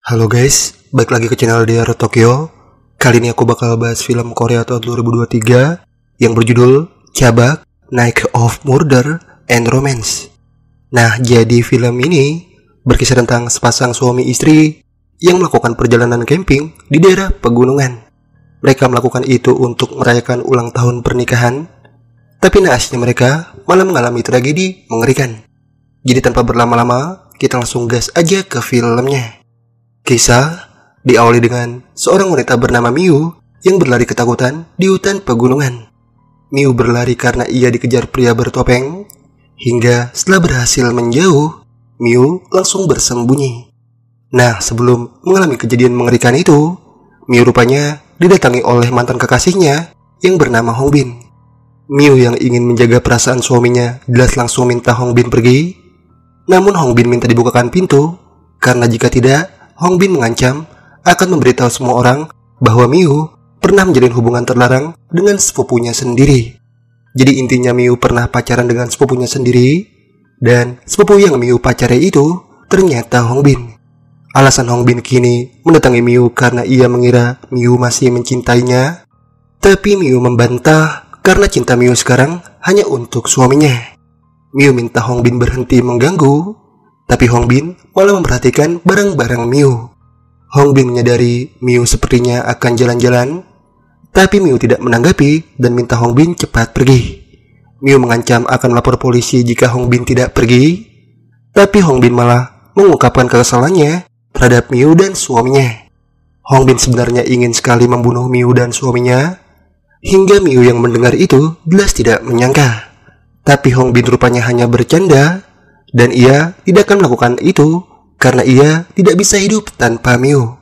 Halo guys, balik lagi ke channel DR Tokyo. Kali ini aku bakal bahas film Korea tahun 2023 yang berjudul Chabak, Night of Murder and Romance. Nah, jadi film ini berkisah tentang sepasang suami istri yang melakukan perjalanan camping di daerah pegunungan. Mereka melakukan itu untuk merayakan ulang tahun pernikahan, tapi naasnya mereka malah mengalami tragedi mengerikan. Jadi tanpa berlama-lama, kita langsung gas aja ke filmnya. Kisah diawali dengan seorang wanita bernama Miu yang berlari ketakutan di hutan pegunungan. Miu berlari karena ia dikejar pria bertopeng, hingga setelah berhasil menjauh, Miu langsung bersembunyi. Nah, sebelum mengalami kejadian mengerikan itu, Miu rupanya didatangi oleh mantan kekasihnya yang bernama Hongbin. Miu yang ingin menjaga perasaan suaminya jelas langsung minta Hongbin pergi. Namun Hongbin minta dibukakan pintu, karena jika tidak, Hongbin mengancam akan memberitahu semua orang bahwa Miu pernah menjalin hubungan terlarang dengan sepupunya sendiri. Jadi intinya Miu pernah pacaran dengan sepupunya sendiri, dan sepupu yang Miu pacari itu ternyata Hongbin. Alasan Hongbin kini mendatangi Miu karena ia mengira Miu masih mencintainya, tapi Miu membantah karena cinta Miu sekarang hanya untuk suaminya. Miu minta Hongbin berhenti mengganggu, tapi Hongbin malah memperhatikan barang-barang Miu. Hongbin menyadari Miu sepertinya akan jalan-jalan, tapi Miu tidak menanggapi dan minta Hongbin cepat pergi. Miu mengancam akan melapor polisi jika Hongbin tidak pergi, tapi Hongbin malah mengungkapkan kekesalannya terhadap Miu dan suaminya. Hongbin sebenarnya ingin sekali membunuh Miu dan suaminya, hingga Miu yang mendengar itu jelas tidak menyangka. Tapi Hongbin rupanya hanya bercanda, dan ia tidak akan melakukan itu karena ia tidak bisa hidup tanpa Miu.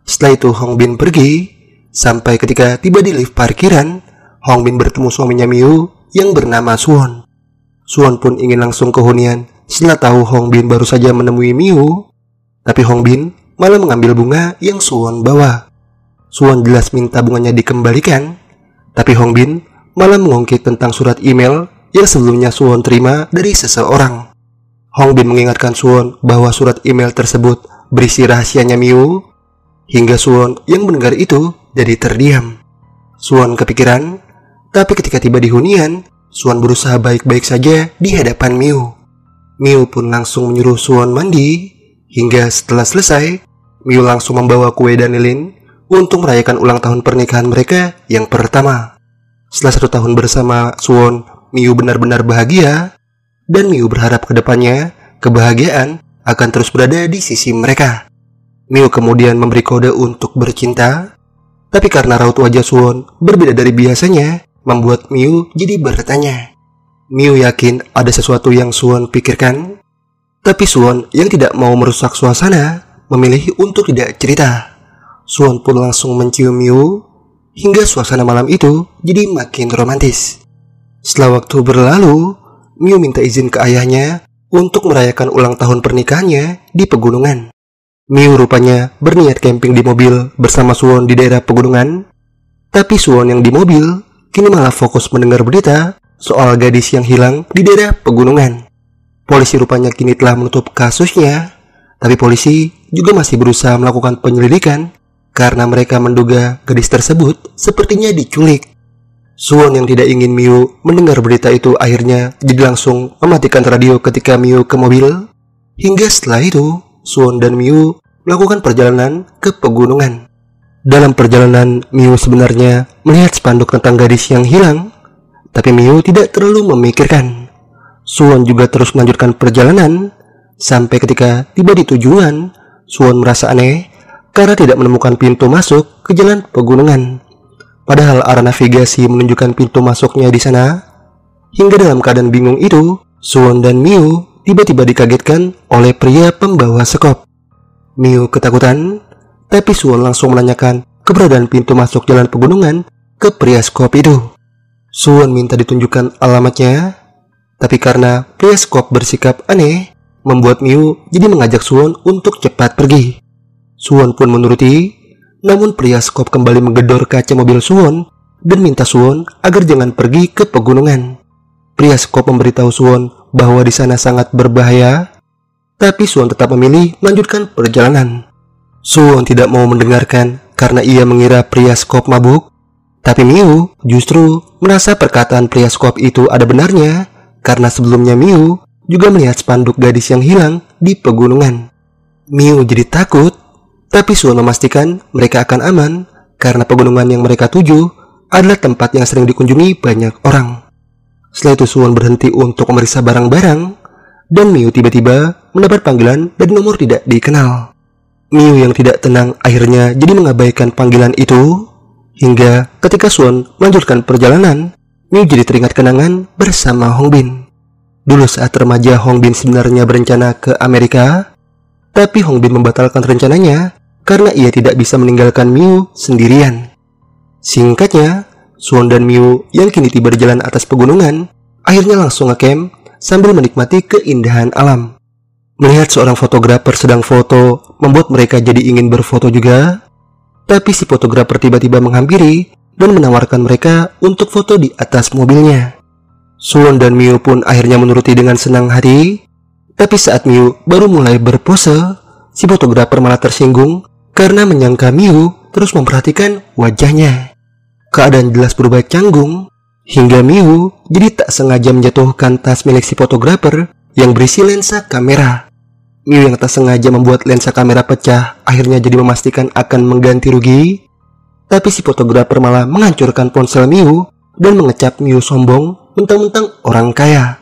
Setelah itu Hongbin pergi, sampai ketika tiba di lift parkiran, Hongbin bertemu suaminya Miu yang bernama Suwon. Suwon pun ingin langsung ke hunian setelah tahu Hongbin baru saja menemui Miu, tapi Hongbin malah mengambil bunga yang Suwon bawa. Suwon jelas minta bunganya dikembalikan, tapi Hongbin malah mengungkit tentang surat email yang sebelumnya Suwon terima dari seseorang. Hongbin mengingatkan Suwon bahwa surat email tersebut berisi rahasianya Miu, hingga Suwon yang mendengar itu jadi terdiam. Suwon kepikiran, tapi ketika tiba di hunian, Suwon berusaha baik-baik saja di hadapan Miu. Miu pun langsung menyuruh Suwon mandi, hingga setelah selesai, Miu langsung membawa kue dan lilin untuk merayakan ulang tahun pernikahan mereka yang pertama. Setelah 1 tahun bersama Suwon, Miu benar-benar bahagia, dan Miu berharap ke depannya kebahagiaan akan terus berada di sisi mereka. Miu kemudian memberi kode untuk bercinta, tapi karena raut wajah Suwon berbeda dari biasanya, membuat Miu jadi bertanya. Miu yakin ada sesuatu yang Suwon pikirkan, tapi Suwon yang tidak mau merusak suasana memilih untuk tidak cerita. Suwon pun langsung mencium Miu, hingga suasana malam itu jadi makin romantis. Setelah waktu berlalu, Miu minta izin ke ayahnya untuk merayakan ulang tahun pernikahannya di pegunungan. Miu rupanya berniat camping di mobil bersama Suwon di daerah pegunungan, tapi Suwon yang di mobil kini malah fokus mendengar berita soal gadis yang hilang di daerah pegunungan. Polisi rupanya kini telah menutup kasusnya, tapi polisi juga masih berusaha melakukan penyelidikan karena mereka menduga gadis tersebut sepertinya diculik. Suwon yang tidak ingin Miu mendengar berita itu akhirnya jadi langsung mematikan radio ketika Miu ke mobil. Hingga setelah itu, Suwon dan Miu melakukan perjalanan ke pegunungan. Dalam perjalanan, Miu sebenarnya melihat spanduk tentang gadis yang hilang, tapi Miu tidak terlalu memikirkan. Suwon juga terus melanjutkan perjalanan, sampai ketika tiba di tujuan, Suwon merasa aneh karena tidak menemukan pintu masuk ke jalan pegunungan. Padahal arah navigasi menunjukkan pintu masuknya di sana. Hingga dalam keadaan bingung itu, Suwon dan Miu tiba-tiba dikagetkan oleh pria pembawa sekop. Miu ketakutan, tapi Suwon langsung menanyakan keberadaan pintu masuk jalan pegunungan ke pria sekop itu. Suwon minta ditunjukkan alamatnya, tapi karena pria sekop bersikap aneh, membuat Miu jadi mengajak Suwon untuk cepat pergi. Suwon pun menuruti. Namun pria sekop kembali menggedor kaca mobil Suwon dan minta Suwon agar jangan pergi ke pegunungan. Pria sekop memberitahu Suwon bahwa di sana sangat berbahaya, tapi Suwon tetap memilih melanjutkan perjalanan. Suwon tidak mau mendengarkan karena ia mengira pria Skop mabuk. Tapi Miu justru merasa perkataan pria Skop itu ada benarnya, karena sebelumnya Miu juga melihat spanduk gadis yang hilang di pegunungan. Miu jadi takut, tapi Suwon memastikan mereka akan aman karena pegunungan yang mereka tuju adalah tempat yang sering dikunjungi banyak orang. Setelah itu Suwon berhenti untuk memeriksa barang-barang, dan Miu tiba-tiba mendapat panggilan dari nomor tidak dikenal. Miu yang tidak tenang akhirnya jadi mengabaikan panggilan itu, hingga ketika Suwon melanjutkan perjalanan, Miu jadi teringat kenangan bersama Hongbin. Dulu saat remaja, Hongbin sebenarnya berencana ke Amerika, tapi Hongbin membatalkan rencananya karena ia tidak bisa meninggalkan Miu sendirian. Singkatnya, Suwon dan Miu yang kini tiba di jalan atas pegunungan akhirnya langsung ngecamp sambil menikmati keindahan alam. Melihat seorang fotografer sedang foto membuat mereka jadi ingin berfoto juga, tapi si fotografer tiba-tiba menghampiri dan menawarkan mereka untuk foto di atas mobilnya. Suwon dan Miu pun akhirnya menuruti dengan senang hati, tapi saat Miu baru mulai berpose, si fotografer malah tersinggung karena menyangka Miu terus memperhatikan wajahnya. Keadaan jelas berubah canggung, hingga Miu jadi tak sengaja menjatuhkan tas milik si fotografer yang berisi lensa kamera. Miu yang tak sengaja membuat lensa kamera pecah akhirnya jadi memastikan akan mengganti rugi, tapi si fotografer malah menghancurkan ponsel Miu dan mengecap Miu sombong mentang-mentang orang kaya.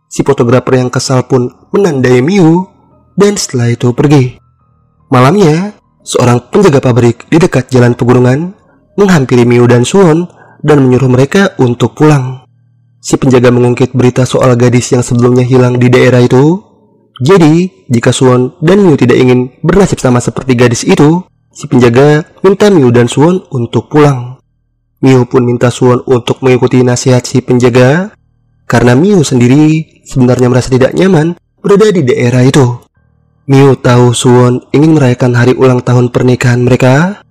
Si fotografer yang kesal pun menandai Miu dan setelah itu pergi. Malamnya, seorang penjaga pabrik di dekat jalan pegunungan menghampiri Miu dan Suwon dan menyuruh mereka untuk pulang. Si penjaga mengungkit berita soal gadis yang sebelumnya hilang di daerah itu. Jadi, jika Suwon dan Miu tidak ingin bernasib sama seperti gadis itu, si penjaga minta Miu dan Suwon untuk pulang. Miu pun minta Suwon untuk mengikuti nasihat si penjaga, karena Miu sendiri sebenarnya merasa tidak nyaman berada di daerah itu. Miu tahu Suwon ingin merayakan hari ulang tahun pernikahan mereka,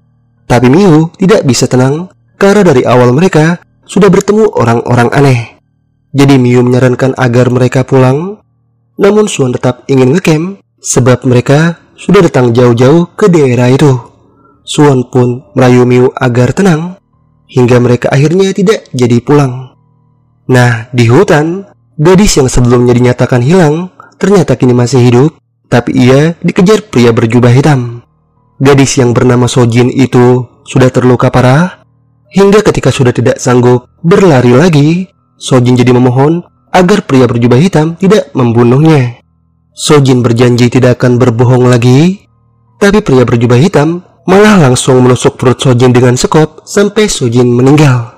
tapi Miu tidak bisa tenang karena dari awal mereka sudah bertemu orang-orang aneh. Jadi Miu menyarankan agar mereka pulang, namun Suwon tetap ingin ngecamp sebab mereka sudah datang jauh-jauh ke daerah itu. Suwon pun merayu Miu agar tenang, hingga mereka akhirnya tidak jadi pulang. Nah, di hutan, gadis yang sebelumnya dinyatakan hilang ternyata kini masih hidup, tapi ia dikejar pria berjubah hitam. Gadis yang bernama Sojin itu sudah terluka parah, hingga ketika sudah tidak sanggup berlari lagi, Sojin jadi memohon agar pria berjubah hitam tidak membunuhnya. Sojin berjanji tidak akan berbohong lagi, tapi pria berjubah hitam malah langsung menusuk perut Sojin dengan sekop sampai Sojin meninggal.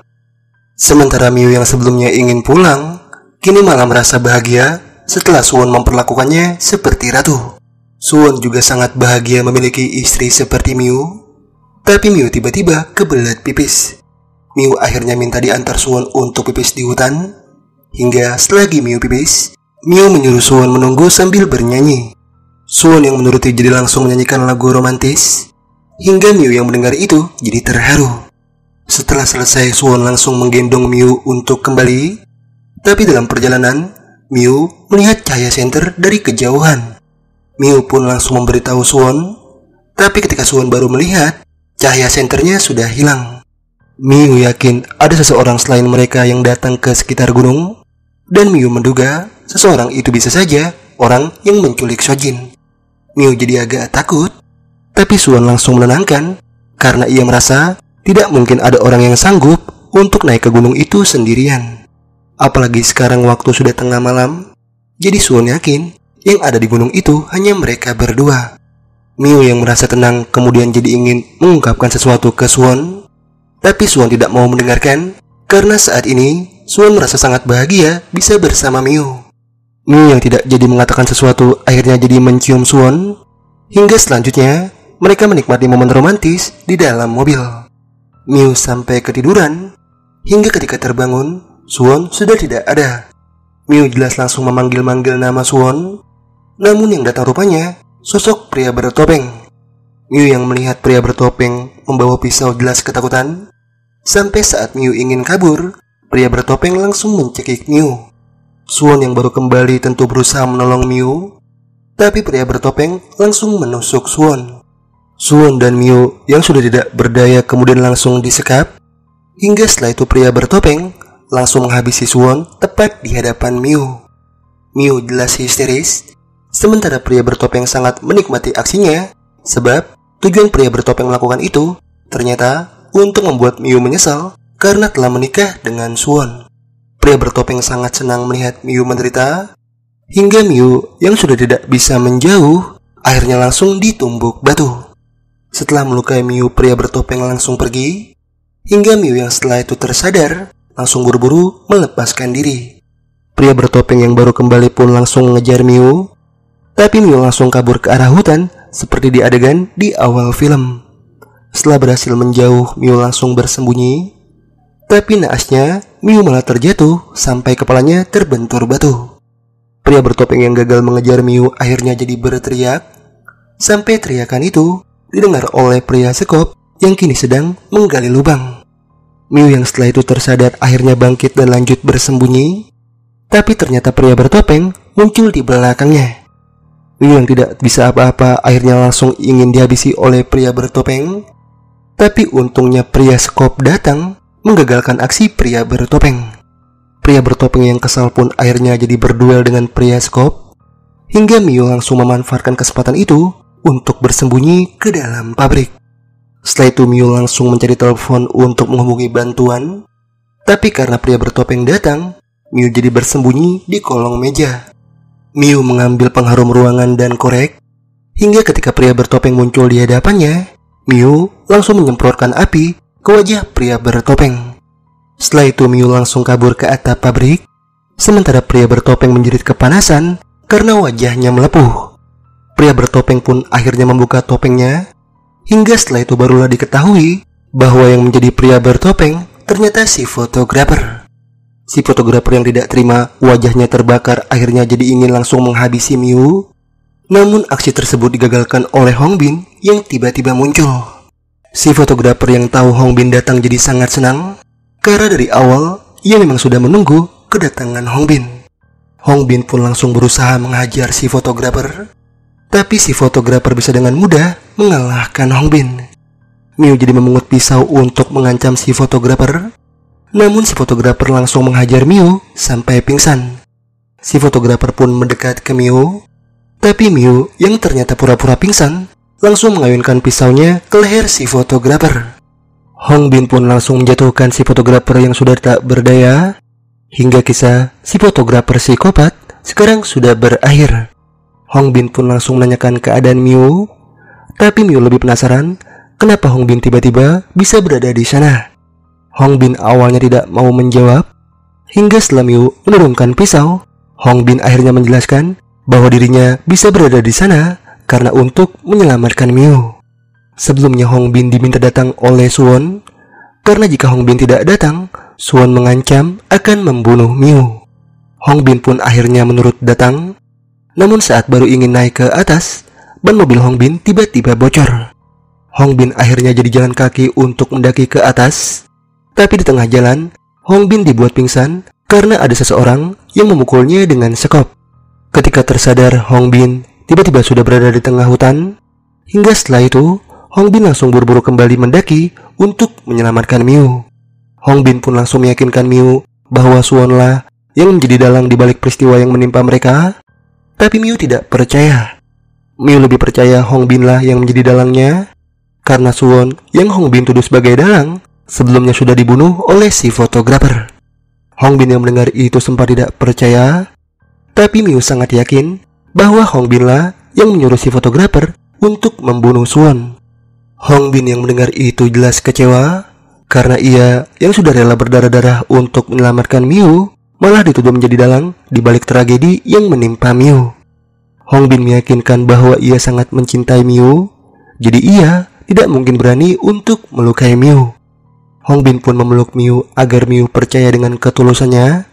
Sementara Miu yang sebelumnya ingin pulang, kini malah merasa bahagia setelah Suwon memperlakukannya seperti ratu. Suwon juga sangat bahagia memiliki istri seperti Miu, tapi Miu tiba-tiba kebelet pipis. Miu akhirnya minta diantar Suwon untuk pipis di hutan. Hingga selagi Miu pipis, Miu menyuruh Suwon menunggu sambil bernyanyi. Suwon yang menuruti jadi langsung menyanyikan lagu romantis, hingga Miu yang mendengar itu jadi terharu. Setelah selesai, Suwon langsung menggendong Miu untuk kembali. Tapi dalam perjalanan, Miu melihat cahaya senter dari kejauhan. Miu pun langsung memberitahu Suwon, tapi ketika Suwon baru melihat, cahaya senternya sudah hilang. Miu yakin ada seseorang selain mereka yang datang ke sekitar gunung, dan Miu menduga seseorang itu bisa saja orang yang menculik Sojin. Miu jadi agak takut, tapi Suwon langsung menenangkan karena ia merasa tidak mungkin ada orang yang sanggup untuk naik ke gunung itu sendirian. Apalagi sekarang waktu sudah tengah malam, jadi Suwon yakin yang ada di gunung itu hanya mereka berdua. Miu yang merasa tenang kemudian jadi ingin mengungkapkan sesuatu ke Suwon, tapi Suwon tidak mau mendengarkan karena saat ini Suwon merasa sangat bahagia bisa bersama Miu. Miu yang tidak jadi mengatakan sesuatu akhirnya jadi mencium Suwon, hingga selanjutnya mereka menikmati momen romantis di dalam mobil. Miu sampai ketiduran, hingga ketika terbangun, Suwon sudah tidak ada. Miu jelas langsung memanggil-manggil nama Suwon, namun yang datang rupanya sosok pria bertopeng. Miu yang melihat pria bertopeng membawa pisau jelas ketakutan. Sampai saat Miu ingin kabur, pria bertopeng langsung mencekik Miu. Suwon yang baru kembali tentu berusaha menolong Miu, tapi pria bertopeng langsung menusuk Suwon. Suwon dan Miu yang sudah tidak berdaya kemudian langsung disekap, hingga setelah itu pria bertopeng langsung menghabisi Suwon tepat di hadapan Miu. Miu jelas histeris, sementara pria bertopeng sangat menikmati aksinya, sebab tujuan pria bertopeng melakukan itu ternyata untuk membuat Miu menyesal karena telah menikah dengan Suwon. Pria bertopeng sangat senang melihat Miu menderita, hingga Miu yang sudah tidak bisa menjauh akhirnya langsung ditumbuk batu. Setelah melukai Miu, pria bertopeng langsung pergi, hingga Miu yang setelah itu tersadar langsung buru-buru melepaskan diri. Pria bertopeng yang baru kembali pun langsung mengejar Miu, tapi Miu langsung kabur ke arah hutan seperti di adegan di awal film. Setelah berhasil menjauh, Miu langsung bersembunyi, tapi naasnya Miu malah terjatuh sampai kepalanya terbentur batu. Pria bertopeng yang gagal mengejar Miu akhirnya jadi berteriak, sampai teriakan itu didengar oleh pria sekop yang kini sedang menggali lubang. Miu yang setelah itu tersadar akhirnya bangkit dan lanjut bersembunyi, tapi ternyata pria bertopeng muncul di belakangnya. Miu yang tidak bisa apa-apa akhirnya langsung ingin dihabisi oleh pria bertopeng, tapi untungnya pria sekop datang menggagalkan aksi pria bertopeng. Pria bertopeng yang kesal pun akhirnya jadi berduel dengan pria sekop, hingga Miu langsung memanfaatkan kesempatan itu untuk bersembunyi ke dalam pabrik. Setelah itu Miu langsung mencari telepon untuk menghubungi bantuan, tapi karena pria bertopeng datang, Miu jadi bersembunyi di kolong meja. Miu mengambil pengharum ruangan dan korek, hingga ketika pria bertopeng muncul di hadapannya, Miu langsung menyemprotkan api ke wajah pria bertopeng. Setelah itu Miu langsung kabur ke atap pabrik, sementara pria bertopeng menjerit kepanasan karena wajahnya melepuh. Pria bertopeng pun akhirnya membuka topengnya, hingga setelah itu barulah diketahui bahwa yang menjadi pria bertopeng ternyata si fotografer. Si fotografer yang tidak terima wajahnya terbakar akhirnya jadi ingin langsung menghabisi Miu, namun aksi tersebut digagalkan oleh Hongbin yang tiba-tiba muncul. Si fotografer yang tahu Hongbin datang jadi sangat senang, karena dari awal ia memang sudah menunggu kedatangan Hongbin. Hongbin pun langsung berusaha menghajar si fotografer, tapi si fotografer bisa dengan mudah mengalahkan Hongbin. Miu jadi memungut pisau untuk mengancam si fotografer, namun si fotografer langsung menghajar Miu sampai pingsan. Si fotografer pun mendekat ke Miu, tapi Miu yang ternyata pura-pura pingsan langsung mengayunkan pisaunya ke leher si fotografer. Hongbin pun langsung menjatuhkan si fotografer yang sudah tak berdaya, hingga kisah si fotografer psikopat sekarang sudah berakhir. Hongbin pun langsung menanyakan keadaan Miu, tapi Miu lebih penasaran kenapa Hongbin tiba-tiba bisa berada di sana. Hongbin awalnya tidak mau menjawab, hingga setelah Miu menurunkan pisau, Hongbin akhirnya menjelaskan bahwa dirinya bisa berada di sana karena untuk menyelamatkan Miu. Sebelumnya Hongbin diminta datang oleh Suwon, karena jika Hongbin tidak datang, Suwon mengancam akan membunuh Miu. Hongbin pun akhirnya menurut datang, namun saat baru ingin naik ke atas, ban mobil Hongbin tiba-tiba bocor. Hongbin akhirnya jadi jalan kaki untuk mendaki ke atas, tapi di tengah jalan, Hongbin dibuat pingsan karena ada seseorang yang memukulnya dengan sekop. Ketika tersadar, Hongbin tiba-tiba sudah berada di tengah hutan, hingga setelah itu, Hongbin langsung buru-buru kembali mendaki untuk menyelamatkan Miu. Hongbin pun langsung meyakinkan Miu bahwa Suwonlah yang menjadi dalang di balik peristiwa yang menimpa mereka, tapi Miu tidak percaya. Miu lebih percaya Hongbinlah yang menjadi dalangnya, karena Suwon yang Hongbin tuduh sebagai dalang sebelumnya sudah dibunuh oleh si fotografer. Hongbin yang mendengar itu sempat tidak percaya, tapi Miu sangat yakin bahwa Hongbinlah yang menyuruh si fotografer untuk membunuh Suwon. Hongbin yang mendengar itu jelas kecewa, karena ia yang sudah rela berdarah-darah untuk menyelamatkan Miu malah dituduh menjadi dalang di balik tragedi yang menimpa Miu. Hongbin meyakinkan bahwa ia sangat mencintai Miu, jadi ia tidak mungkin berani untuk melukai Miu. Hongbin pun memeluk Miu agar Miu percaya dengan ketulusannya,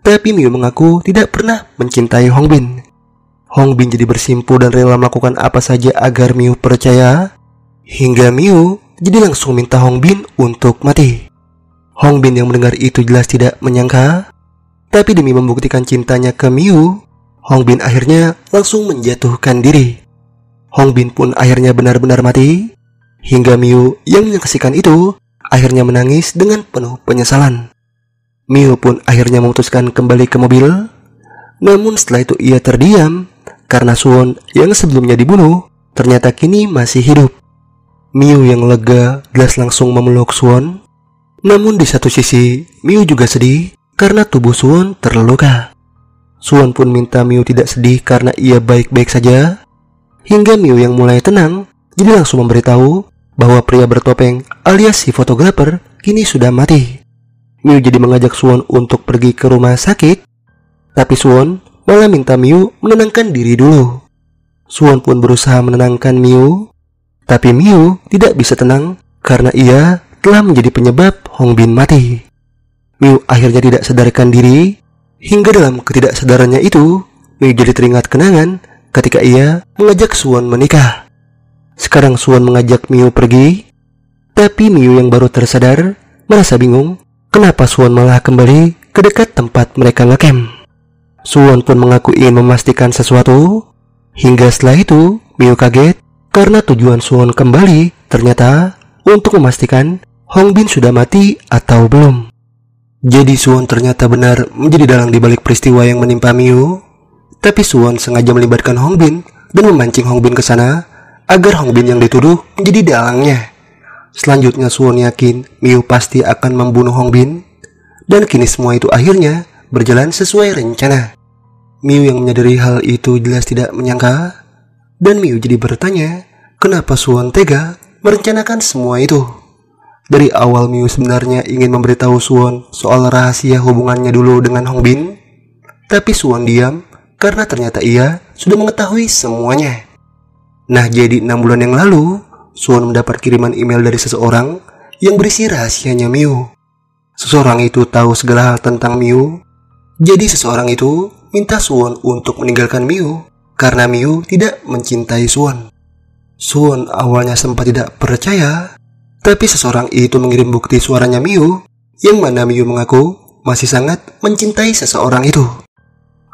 tapi Miu mengaku tidak pernah mencintai Hongbin. Hongbin jadi bersimpu dan rela melakukan apa saja agar Miu percaya, hingga Miu jadi langsung minta Hongbin untuk mati. Hongbin yang mendengar itu jelas tidak menyangka, tapi demi membuktikan cintanya ke Miu, Hongbin akhirnya langsung menjatuhkan diri. Hongbin pun akhirnya benar-benar mati. Hingga Miu yang menyaksikan itu akhirnya menangis dengan penuh penyesalan. Miu pun akhirnya memutuskan kembali ke mobil. Namun setelah itu ia terdiam karena Suwon yang sebelumnya dibunuh ternyata kini masih hidup. Miu yang lega jelas langsung memeluk Suwon. Namun di satu sisi Miu juga sedih karena tubuh Suwon terluka. Suwon pun minta Miu tidak sedih karena ia baik-baik saja. Hingga Miu yang mulai tenang jadi langsung memberitahu bahwa pria bertopeng alias si fotografer kini sudah mati. Miu jadi mengajak Suwon untuk pergi ke rumah sakit. Tapi Suwon malah minta Miu menenangkan diri dulu. Suwon pun berusaha menenangkan Miu. Tapi Miu tidak bisa tenang karena ia telah menjadi penyebab Hongbin mati. Miu akhirnya tidak sadarkan diri. Hingga dalam ketidaksadarannya itu Miu jadi teringat kenangan ketika ia mengajak Suwon menikah. Sekarang Suwon mengajak Miu pergi. Tapi Miu yang baru tersadar merasa bingung kenapa Suwon malah kembali ke dekat tempat mereka ngecamp. Suwon pun mengaku ingin memastikan sesuatu. Hingga setelah itu Miu kaget karena tujuan Suwon kembali ternyata untuk memastikan Hongbin sudah mati atau belum. Jadi Suwon ternyata benar menjadi dalang dibalik peristiwa yang menimpa Miu. Tapi Suwon sengaja melibatkan Hongbin dan memancing Hongbin ke sana agar Hongbin yang dituduh menjadi dalangnya. Selanjutnya Suwon yakin Miu pasti akan membunuh Hongbin. Dan kini semua itu akhirnya berjalan sesuai rencana. Miu yang menyadari hal itu jelas tidak menyangka. Dan Miu jadi bertanya kenapa Suwon tega merencanakan semua itu. Dari awal Miu sebenarnya ingin memberitahu Suwon soal rahasia hubungannya dulu dengan Hongbin. Tapi Suwon diam karena ternyata ia sudah mengetahui semuanya. Nah, jadi 6 bulan yang lalu Suwon mendapat kiriman email dari seseorang yang berisi rahasianya Miu. Seseorang itu tahu segala hal tentang Miu. Jadi seseorang itu minta Suwon untuk meninggalkan Miu karena Miu tidak mencintai Suwon. Suwon awalnya sempat tidak percaya. Tapi seseorang itu mengirim bukti suaranya Miu, yang mana Miu mengaku masih sangat mencintai seseorang itu.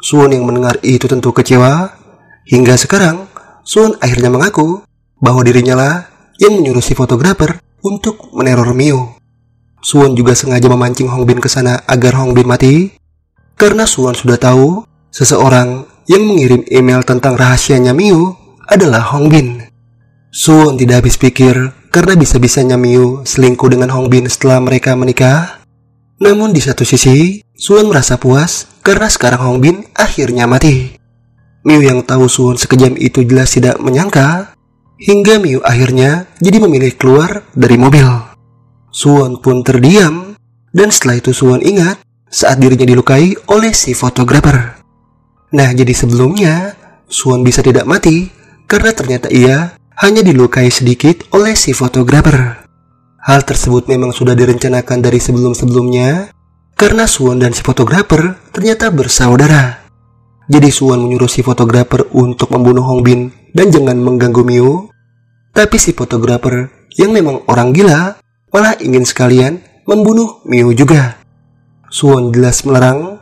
Suwon yang mendengar itu tentu kecewa. Hingga sekarang Suwon akhirnya mengaku bahwa dirinya lah yang menyuruh si fotografer untuk meneror Miu. Suwon juga sengaja memancing Hongbin ke sana agar Hongbin mati. Karena Suwon sudah tahu seseorang yang mengirim email tentang rahasianya Miu adalah Hongbin. Suwon tidak habis pikir karena bisa-bisanya Miu selingkuh dengan Hongbin setelah mereka menikah. Namun di satu sisi Suwon merasa puas karena sekarang Hongbin akhirnya mati. Miu yang tahu Suwon sekejam itu jelas tidak menyangka. Hingga Miu akhirnya jadi memilih keluar dari mobil. Suwon pun terdiam. Dan setelah itu Suwon ingat saat dirinya dilukai oleh si fotografer. Nah, jadi sebelumnya Suwon bisa tidak mati karena ternyata ia hanya dilukai sedikit oleh si fotografer. Hal tersebut memang sudah direncanakan dari sebelum-sebelumnya karena Suwon dan si fotografer ternyata bersaudara. Jadi Suwon menyuruh si fotografer untuk membunuh Hongbin dan jangan mengganggu Miu. Tapi si fotografer yang memang orang gila malah ingin sekalian membunuh Miu juga. Suwon jelas melarang.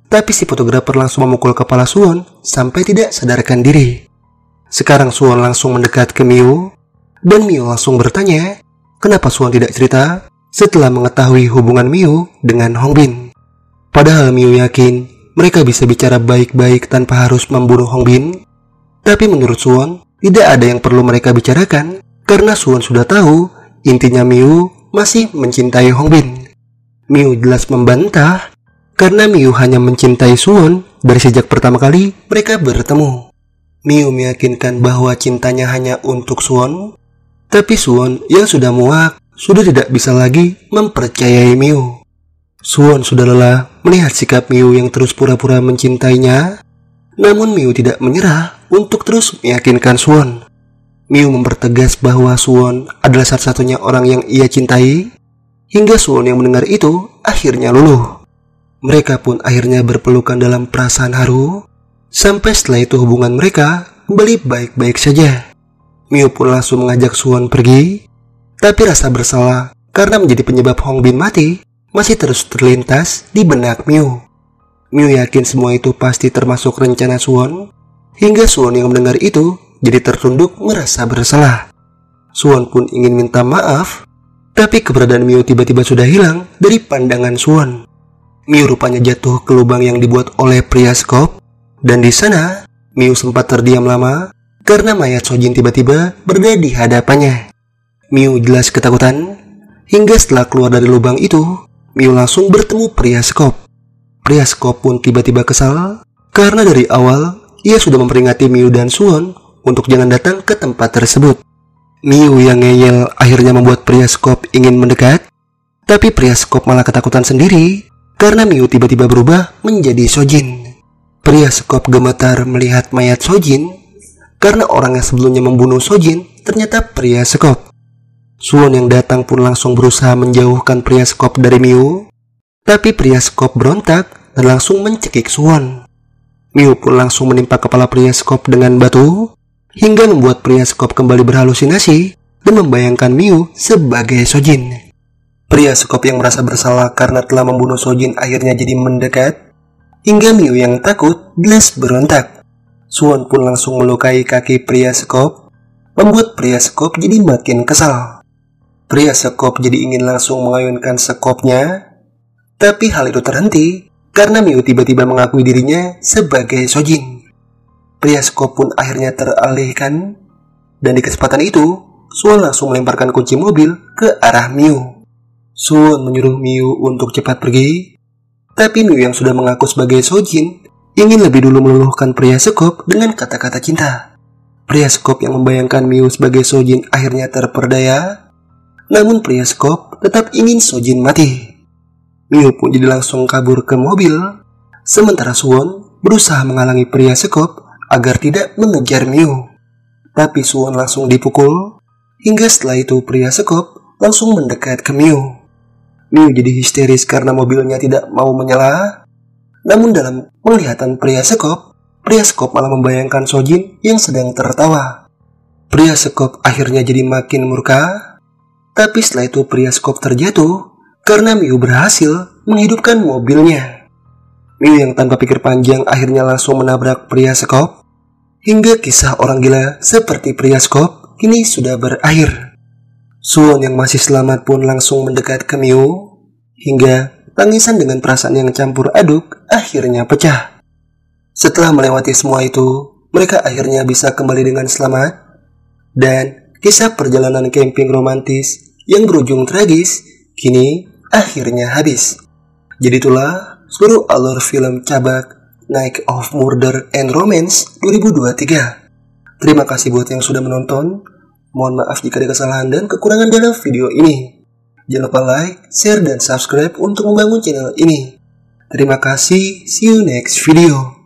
Tapi si fotografer langsung memukul kepala Suwon sampai tidak sadarkan diri. Sekarang Suwon langsung mendekat ke Miu. Dan Miu langsung bertanya kenapa Suwon tidak cerita setelah mengetahui hubungan Miu dengan Hongbin. Padahal Miu yakin mereka bisa bicara baik-baik tanpa harus membunuh Hongbin. Tapi menurut Suwon tidak ada yang perlu mereka bicarakan karena Suwon sudah tahu intinya Miu masih mencintai Hongbin. Miu jelas membantah karena Miu hanya mencintai Suwon dari sejak pertama kali mereka bertemu. Miu meyakinkan bahwa cintanya hanya untuk Suwon. Tapi Suwon yang sudah muak sudah tidak bisa lagi mempercayai Miu. Suwon sudah lelah melihat sikap Miu yang terus pura-pura mencintainya. Namun Miu tidak menyerah untuk terus meyakinkan Suwon. Miu mempertegas bahwa Suwon adalah satu-satunya orang yang ia cintai. Hingga Suwon yang mendengar itu akhirnya luluh. Mereka pun akhirnya berpelukan dalam perasaan haru. Sampai setelah itu hubungan mereka kembali baik-baik saja. Miu pun langsung mengajak Suwon pergi. Tapi rasa bersalah karena menjadi penyebab Hongbin mati masih terus terlintas di benak Miu. Miu yakin semua itu pasti termasuk rencana Suwon. Hingga Suwon yang mendengar itu jadi tertunduk merasa bersalah. Suwon pun ingin minta maaf, tapi keberadaan Miu tiba-tiba sudah hilang dari pandangan Suwon. Miu rupanya jatuh ke lubang yang dibuat oleh pria Skop, dan di sana Miu sempat terdiam lama karena mayat Sojin tiba-tiba berada di hadapannya. Miu jelas ketakutan, hingga setelah keluar dari lubang itu, Miu langsung bertemu pria Skop. Pria Skop pun tiba-tiba kesal karena dari awal ia sudah memperingati Miu dan Suwon untuk jangan datang ke tempat tersebut. Miu yang ngeyel akhirnya membuat pria Skop ingin mendekat, tapi pria Skop malah ketakutan sendiri karena Miu tiba-tiba berubah menjadi Sojin. Pria Skop gemetar melihat mayat Sojin karena orang yang sebelumnya membunuh Sojin ternyata pria Skop. Suwon yang datang pun langsung berusaha menjauhkan pria Skop dari Miu, tapi pria Skop berontak dan langsung mencekik Suwon. Miu pun langsung menimpa kepala pria Skop dengan batu, hingga membuat pria Skop kembali berhalusinasi dan membayangkan Miu sebagai Sojin. Pria Skop yang merasa bersalah karena telah membunuh Sojin akhirnya jadi mendekat, hingga Miu yang takut jelas berontak. Suwon pun langsung melukai kaki pria Skop, membuat pria Skop jadi makin kesal. Pria Skop jadi ingin langsung mengayunkan sekopnya, tapi hal itu terhenti karena Miu tiba-tiba mengakui dirinya sebagai Sojin. Pria Skop pun akhirnya teralihkan, dan di kesempatan itu, Suwon langsung melemparkan kunci mobil ke arah Miu. Suwon menyuruh Miu untuk cepat pergi, tapi Miu yang sudah mengaku sebagai Sojin ingin lebih dulu meluluhkan pria Skop dengan kata-kata cinta. Pria Skop yang membayangkan Miu sebagai Sojin akhirnya terperdaya, namun pria Skop tetap ingin Sojin mati. Miu pun jadi langsung kabur ke mobil, sementara Suwon berusaha menghalangi pria Skop agar tidak mengejar Miu. Tapi Suwon langsung dipukul, hingga setelah itu pria Skop langsung mendekat ke Miu. Miu jadi histeris karena mobilnya tidak mau menyala. Namun dalam penglihatan pria Skop malah membayangkan Sojin yang sedang tertawa. Pria Skop akhirnya jadi makin murka, tapi setelah itu pria Skop terjatuh karena Miu berhasil menghidupkan mobilnya. Miu yang tanpa pikir panjang akhirnya langsung menabrak pria Skop, hingga kisah orang gila seperti pria Skop kini sudah berakhir. Suwon yang masih selamat pun langsung mendekat ke Miu, hingga tangisan dengan perasaan yang campur aduk akhirnya pecah. Setelah melewati semua itu, mereka akhirnya bisa kembali dengan selamat, dan kisah perjalanan camping romantis yang berujung tragis kini akhirnya habis. Jadi itulah seluruh alur film Cabak Night of Murder and Romance 2023. Terima kasih buat yang sudah menonton. Mohon maaf jika ada kesalahan dan kekurangan dalam video ini. Jangan lupa like, share, dan subscribe untuk membangun channel ini. Terima kasih, see you next video.